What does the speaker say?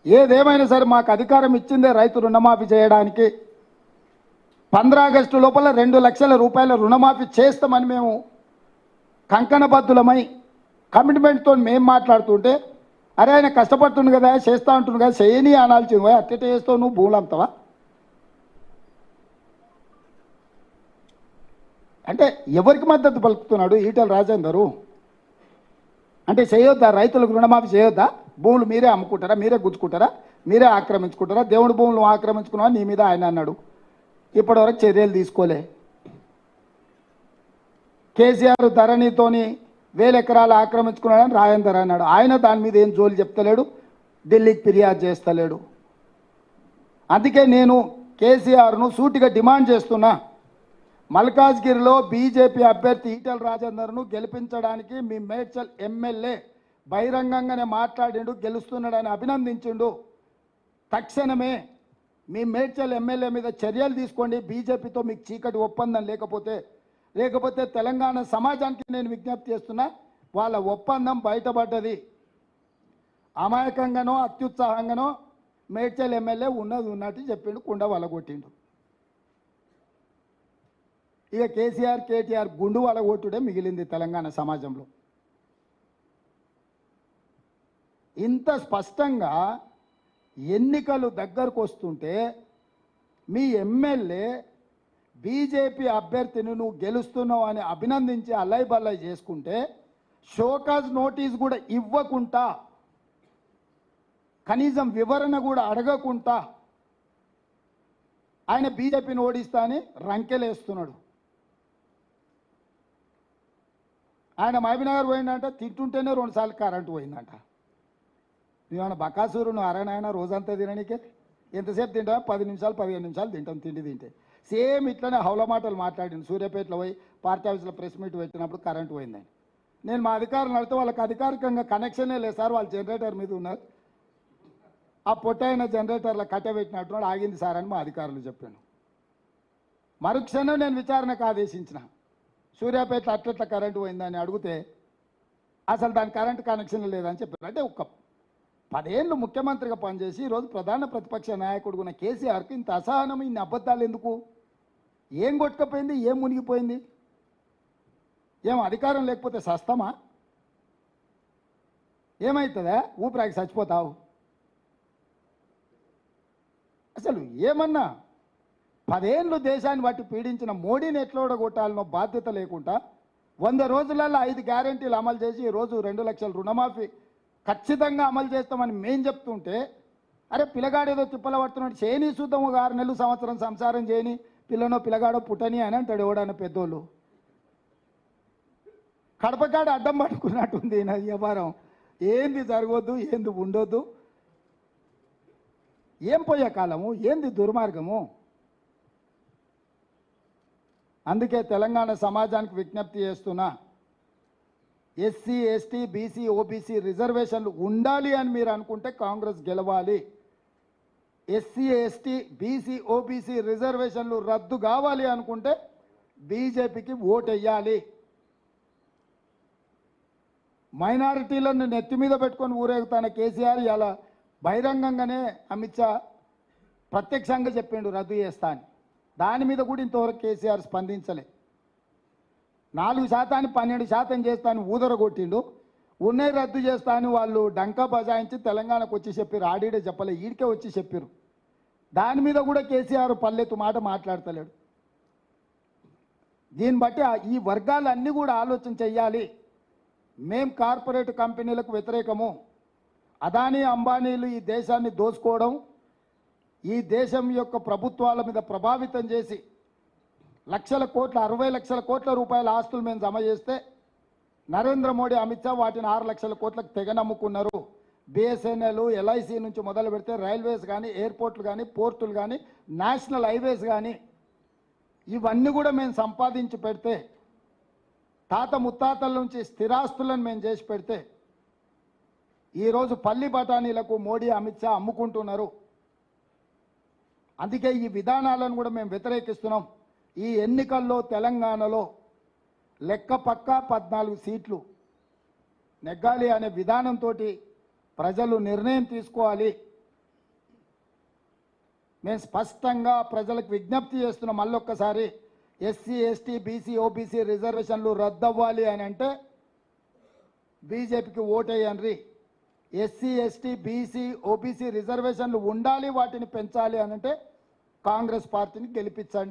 ఏదేమైనా సరే మాకు అధికారం ఇచ్చిందే రైతు రుణమాఫీ చేయడానికి. 15 ఆగస్టు లోపల 2 లక్షల రూపాయల రుణమాఫీ చేస్తామని మేము కంకణబద్ధులమై కమిట్మెంట్తో మేము మాట్లాడుతుంటే, అరే ఆయన కష్టపడుతుంది కదా, చేస్తా ఉంటుంది కదా, చేయని అనాల్సింది. అట్టెట చేస్తావు నువ్వు, భూములు అమ్ముతావా? అంటే ఎవరికి మద్దతు పలుకుతున్నాడు ఈటెల రాజేందరు? అంటే చేయొద్దా, రైతులకు రుణమాఫీ చేయొద్దా? భూములు మీరే అమ్ముకుంటారా, మీరే గుంజుకుంటారా, మీరే ఆక్రమించుకుంటారా? దేవుడి భూములు ఆక్రమించుకున్నావా నీ మీద ఆయన అన్నాడు. ఇప్పటివరకు చర్యలు తీసుకోలే. కేసీఆర్ ధరణితోని 1000 ఎకరాలు ఆక్రమించుకున్నాడని రాజేందర్ అన్నాడు. ఆయన దాని మీద ఏం జోలు చెప్తలేడు, ఢిల్లీకి ఫిర్యాదు చేస్తలేడు. అందుకే నేను కేసీఆర్ను సూటిగా డిమాండ్ చేస్తున్నా, మల్కాజ్గిరిలో బీజేపీ అభ్యర్థి ఈటెల రాజేందర్ను గెలిపించడానికి మీ మేడ్చల్ ఎమ్మెల్యే బహిరంగంగానే మాట్లాడిండు, గెలుస్తున్నాడని అభినందించిండు. తక్షణమే మీ మేడ్చల్ ఎమ్మెల్యే మీద చర్యలు తీసుకోండి. బీజేపీతో మీకు చీకటి ఒప్పందం లేకపోతే తెలంగాణ సమాజానికి నేను విజ్ఞప్తి చేస్తున్నా, వాళ్ళ ఒప్పందం బయటపడ్డది. అమాయకంగానో అత్యుత్సాహంగానో మేడ్చల్ ఎమ్మెల్యే ఉన్నది ఉన్నట్టు చెప్పిండు, కుండ వలగొట్టిండు. ఇక కేసీఆర్ కేటీఆర్ గుండు వలగొట్టుడే మిగిలింది తెలంగాణ సమాజంలో. ఇంత స్పష్టంగా ఎన్నికలు దగ్గరకు వస్తుంటే మీ ఎమ్మెల్యే బీజేపీ అభ్యర్థిని నువ్వు గెలుస్తున్నావు అని అభినందించి అల్లై బల్లై చేసుకుంటే, షోకాజ్ నోటీస్ కూడా ఇవ్వకుండా, కనీసం వివరణ కూడా అడగకుండా ఆయన బీజేపీని ఓడిస్తా అని రంకెలేస్తున్నాడు. ఆయన మహబూబ్నగర్ పోయిందంట, తింటుంటేనే 2 సార్లు కరెంటు పోయిందంట. నువ్వేమన్నా బకాసూరు, నువ్వు అరైనా రోజంతా తిననీకే? ఎంతసేపు తింటావా? 10 నిమిషాలు 15 నిమిషాలు తింటాం తిండి తింటే. సేమ్ ఇట్లనే హౌల మాటలు మాట్లాడింది. సూర్యాపేటలో పోయి పార్టీ ఆఫీస్లో ప్రెస్ మీట్ పెట్టినప్పుడు కరెంటు పోయిందని. నేను మా అధికారులు అడిగితే వాళ్ళకి అధికారికంగా కనెక్షనే లేదు సార్, వాళ్ళు జనరేటర్ మీద ఉన్నారు, ఆ పొట్టైన జనరేటర్లో కట్టబెట్టినట్టున్నాడు, ఆగింది సార్ అని మా అధికారులు చెప్పాను. మరుక్షణం నేను విచారణకు ఆదేశించిన. సూర్యాపేట అట్లట్ల కరెంటు పోయిందని అడిగితే అసలు దాని కరెంటు కనెక్షన్ లేదని చెప్పారు. అంటే ఒక 10 ఏళ్ళు ముఖ్యమంత్రిగా పనిచేసి ఈరోజు ప్రధాన ప్రతిపక్ష నాయకుడు ఉన్న కేసీఆర్కి ఇంత అసహనం, ఇన్ని అబద్ధాలు ఎందుకు? ఏం కొట్టుకపోయింది, ఏం మునిగిపోయింది? ఏం అధికారం లేకపోతే సస్తమా? ఏమవుతుందా? ఊపిరాకి చచ్చిపోతావు? అసలు ఏమన్నా 10 ఏళ్ళు దేశాన్ని బట్టి పీడించిన మోడీని ఎట్లా ఓడగొట్టాలనో బాధ్యత లేకుండా 100 రోజులలో 5 గ్యారెంటీలు అమలు చేసి ఈరోజు 2 లక్షల రుణమాఫీ ఖచ్చితంగా అమలు చేస్తామని మేం చెప్తుంటే, అరే పిల్లగాడేదో తిప్పల పడుతున్నాడు, చేయని చూద్దాం, 6 నెలలు సంవత్సరం సంసారం చేయని, పిల్లనో పిల్లగాడో పుట్టని అని అంటాడు ఎవడన్న పెద్దోళ్ళు. కడపకాడ అడ్డం పట్టుకున్నట్టుంది నా వ్యవహారం. ఏంది జరగొద్దు, ఏంది ఉండొద్దు, ఏం పోయే కాలము, ఏంది దుర్మార్గము? అందుకే తెలంగాణ సమాజానికి విజ్ఞప్తి చేస్తున్నా, ఎస్సీ ఎస్టీ బీసీ ఓబీసీ రిజర్వేషన్లు ఉండాలి అని మీరు అనుకుంటే కాంగ్రెస్ గెలవాలి. ఎస్సీ ఎస్టీ బీసీ ఓబీసీ రిజర్వేషన్లు రద్దు కావాలి అనుకుంటే బీజేపీకి ఓటు వేయాలి. మైనారిటీలను నెత్తి మీద పెట్టుకొని ఊరేగుతాన కేసీఆర్ ఇలా బహిరంగంగానే అమిత్ షా ప్రత్యక్షంగా చెప్పిండు రద్దు చేస్తా అని. దాని మీద కూడా ఇంతవరకు కేసీఆర్ స్పందించలే. 4% 12% చేస్తాను ఊదరగొట్టిండు. ఉన్నాయి రద్దు చేస్తా అని వాళ్ళు డంకా బజాయించి తెలంగాణకు వచ్చి చెప్పారు. ఆడిడే చెప్పలే, ఈడికే వచ్చి చెప్పారు. దాని మీద కూడా కేసీఆర్ పల్లెత్తు మాట మాట్లాడతలేడు. దీన్ని బట్టి ఈ వర్గాలన్నీ కూడా ఆలోచన చెయ్యాలి. మేం కార్పొరేట్ కంపెనీలకు వ్యతిరేకము. అదానీ అంబానీలు ఈ దేశాన్ని దోచుకోవడం, ఈ దేశం యొక్క ప్రభుత్వాల మీద ప్రభావితం చేసి లక్షల కోట్ల 60 లక్షల కోట్ల రూపాయల ఆస్తులు మేము జమ చేస్తే నరేంద్ర మోడీ అమిత్ షా వాటిని 6 లక్షల కోట్లకు తెగనమ్ముకున్నారు. బిఎస్ఎన్ఎల్ ఎల్ఐసి నుంచి మొదలు పెడితే రైల్వేస్ కానీ, ఎయిర్పోర్ట్లు కానీ, పోర్టులు కానీ, నేషనల్ హైవేస్ కానీ ఇవన్నీ కూడా మేము సంపాదించి పెడితే, తాత ముత్తాతల నుంచి స్థిరాస్తులను మేము చేసి పెడితే ఈరోజు పల్లి బఠానీలకు మోడీ అమిత్ షా అమ్ముకుంటున్నారు. అందుకే ఈ విధానాలను కూడా మేము వ్యతిరేకిస్తున్నాం. ఈ ఎన్నికల్లో తెలంగాణలో లెక్క పక్కా 14 సీట్లు నెగ్గాలి అనే విధానంతో ప్రజలు నిర్ణయం తీసుకోవాలి. మేము స్పష్టంగా ప్రజలకు విజ్ఞప్తి చేస్తున్నాం. మళ్ళొక్కసారి ఎస్సీ ఎస్టీ బీసీ ఓబీసీ రిజర్వేషన్లు రద్దవ్వాలి అని అంటే బీజేపీకి ఓటేయండి. ఎస్సీ ఎస్టీ బీసీ ఓబీసీ రిజర్వేషన్లు ఉండాలి, వాటిని పెంచాలి అని అంటే కాంగ్రెస్ పార్టీని గెలిపించండి.